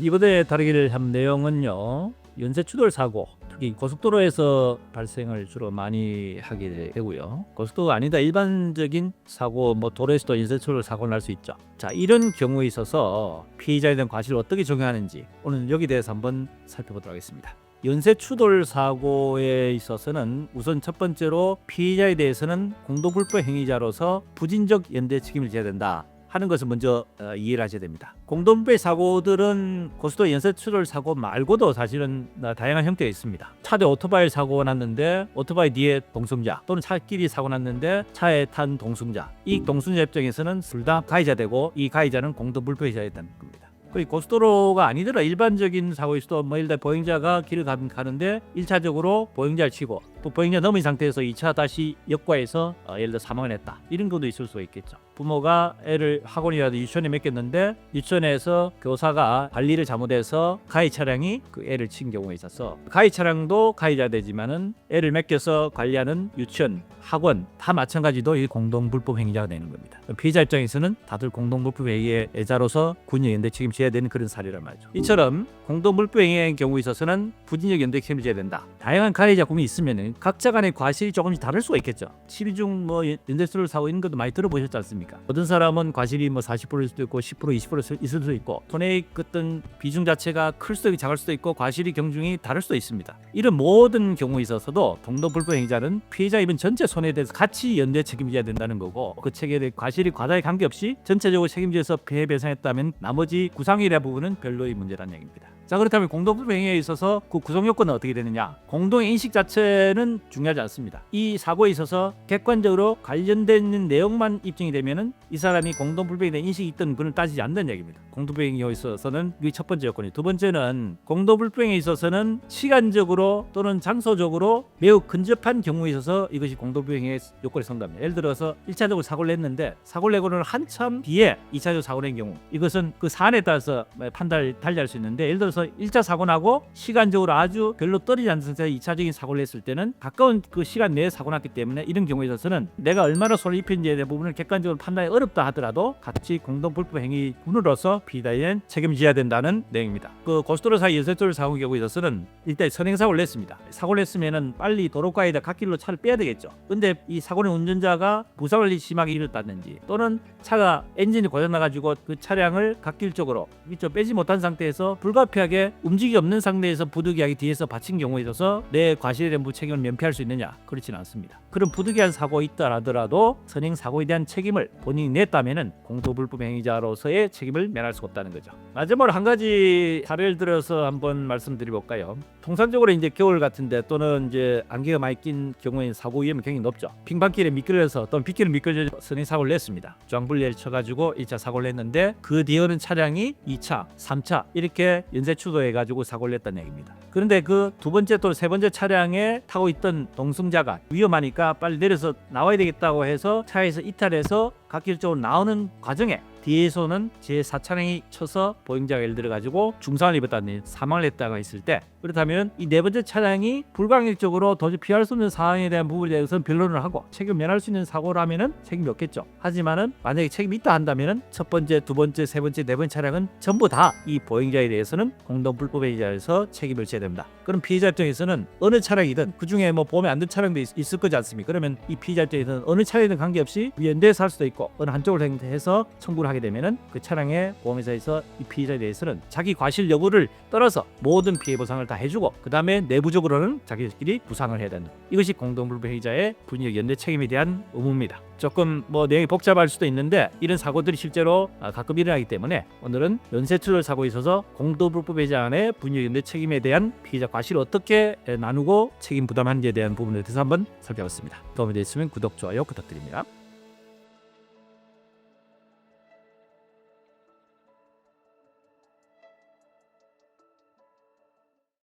이번에 다루기를 한 내용은요, 연쇄 추돌 사고, 특히 고속도로에서 발생을 주로 많이 하게 되고요. 고속도로가 아니다 일반적인 사고, 도로에서도 연쇄 추돌 사고가 날 수 있죠. 자, 이런 경우에 있어서 피의자에 대한 과실을 어떻게 적용하는지 오늘 여기에 대해서 한번 살펴보도록 하겠습니다. 연쇄 추돌 사고에 있어서는 우선 첫 번째로 피의자에 대해서는 공동불법 행위자로서 부진적 연대 책임을 져야 된다 하는 것을 먼저 이해를 하셔야 됩니다. 공동불법 사고들은 고속도로 연쇄 추돌 사고 말고도 사실은 다양한 형태가 있습니다. 차대 오토바이 사고가 났는데 오토바이 뒤에 동승자, 또는 차끼리 사고 났는데 차에 탄 동승자, 이 동승자 입장에서는 둘 다 가해자 되고, 이 가해자는 공동불법자가 된다는 겁니다. 거의 고속도로가 아니더라 일반적인 사고에서도 예를 들어 보행자가 길을 가는데 1차적으로 보행자를 치고 또 보행자 넘은 상태에서 2차 다시 역과해서 예를 들어 사망을 했다, 이런 것도 있을 수가 있겠죠. 부모가 애를 학원이라도 유치원에 맡겼는데 유치원에서 교사가 관리를 잘못해서 가해 차량이 그 애를 친 경우가 있어서 가해 차량도 가해자 되지만은 애를 맡겨서 관리하는 유치원, 학원 다 마찬가지도 이 공동불법 행위자가 되는 겁니다. 피해자 입장에서는 다들 공동불법 행위의 애자로서 군인의 연대 책임을 져야 되는 그런 사례란 말이죠. 이처럼 공동불법 행위의 경우에 있어서는 부진적 연대 책임을 져야 된다. 다양한 가해자 구분이 있으면은 각자 간의 과실이 조금씩 다를 수가 있겠죠. 치료 중 연쇄추돌 사고 이런 것도 많이 들어보셨지 않습니까? 어떤 사람은 과실이 40%일 수도 있고 10%, 20% 있을 수도 있고 손해의 어떤 비중 자체가 클 수도 있고 작을 수도 있고 과실이 경중이 다를 수도 있습니다. 이런 모든 경우에 있어서도 공동불법 행위자는 피해자 입은 전체 손해에 대해서 같이 연대 책임져야 된다는 거고, 그 책에 대해 과실이 과다에 관계없이 전체적으로 책임져서 피해 배상했다면 나머지 구상일의 부분은 별로의 문제라는 얘기입니다. 자, 그렇다면 공동불법 행위에 있어서 그 구성 요건은 어떻게 되느냐? 공동의 인식 자체는 중요하지 않습니다. 이 사고에 있어서 객관적으로 관련된 내용만 입증이 되면은 이 사람이 공동불법에 대한 인식이 있던 분을 따지지 않는 얘기입니다. 공동불법 행위에 있어서는 이게 첫 번째 요건이. 두 번째는 공동불법 행위에 있어서는 시간적으로 또는 장소적으로 매우 근접한 경우에 있어서 이것이 공동불법 행위의 요건에 선답니다. 예를 들어서 1차적으로 사고를 냈는데 사고를 내고는 한참 뒤에 2차적으로 사고를 낸 경우, 이것은 그 사안에 따라서 판단을 달리할 수 있는데, 예를 들어서 1차 사고 나고 시간적으로 아주 별로 떨어지지 않은 상태에서 2차적인 사고를 했을 때는 가까운 그 시간 내에 사고 났기 때문에 이런 경우에 있어서는 내가 얼마나 손해를 입혔는지에 대한 부분을 객관적으로 판단이 어렵다 하더라도 같이 공동불법 행위군으로서 피해자에 책임져야 된다는 내용입니다. 그 고속도로 사이 연쇄추돌 사고 경우에 있어서는 일단 선행사고를 냈습니다. 사고를 했으면은 빨리 도로가에다 갓길로 차를 빼야 되겠죠. 근데 이 사고는 운전자가 부상을 심하게 입었다든지 또는 차가 엔진이 고장나가지고 그 차량을 갓길 쪽으로 빼지 못한 상태에서 불가피하게 움직임이 없는 상태에서 부득이하게 뒤에서 받친 경우에 있어서 내 과실에 대한 책임을 면피할 수 있느냐? 그렇지는 않습니다. 그런 부득이한 사고가 있다 하더라도 선행 사고에 대한 책임을 본인이 냈다면은 공동불법 행위자로서의 책임을 면할 수 없다는 거죠. 마지막으로 한 가지 사례를 들어서 한번 말씀드려볼까요? 통상적으로 이제 겨울 같은데 또는 이제 안개가 많이 낀 경우에는 사고 위험이 굉장히 높죠. 빙판길에 미끄러져서 또는 빗길에 미끄러져 선행 사고를 냈습니다. 중앙분리를 쳐가지고 1차 사고를 냈는데 그 뒤에 오는 차량이 2차, 3차 이렇게 연쇄 추돌해가지고 사고를 냈다는 얘기입니다. 그런데 그 두 번째 또 세 번째 차량에 타고 있던 동승자가 위험하니까 빨리 내려서 나와야 되겠다고 해서 차에서 이탈해서 갓길 쪽으로 나오는 과정에 뒤에서는 제4차량이 쳐서 보행자가 예를 들어 가지고 중상을 입었다는 사망을 했다가 있을 때, 그렇다면 이 네 번째 차량이 불가항력적으로 도저히 피할 수 없는 상황에 대한 부분에 대해서는 변론을 하고 책임을 면할 수 있는 사고라면은 책임이 없겠죠. 하지만은 만약에 책임이 있다 한다면은 첫 번째, 두 번째, 세 번째, 네 번째 차량은 전부 다 이 보행자에 대해서는 공동불법에 의해서 책임을 져야 됩니다. 그럼 피해자 입장에서는 어느 차량이든 그 중에 보면 안 된 차량도 있을 거지 않습니까? 그러면 이 피해자 입장에서는 어느 차량이든 관계없이 연대해서 할 수도 있고 어느 한쪽을 해서 청구를 하게 되면은 그 차량의 보험회사에서 이 피해자에 대해서는 자기 과실 여부를 떠나서 모든 피해 보상을 다 해주고 그 다음에 내부적으로는 자기들끼리 부상을 해야 된다. 이것이 공동불법 행위자의 분위기 연대 책임에 대한 의무입니다. 조금 내용이 복잡할 수도 있는데 이런 사고들이 실제로 가끔 일어나기 때문에 오늘은 연쇄추돌 사고에 있어서 공동불법 행위자 간의 분위기 연대 책임에 대한 피해자 과실을 어떻게 나누고 책임 부담하는지에 대한 부분에 대해서 한번 살펴봤습니다. 도움이 되셨으면 구독, 좋아요 부탁드립니다.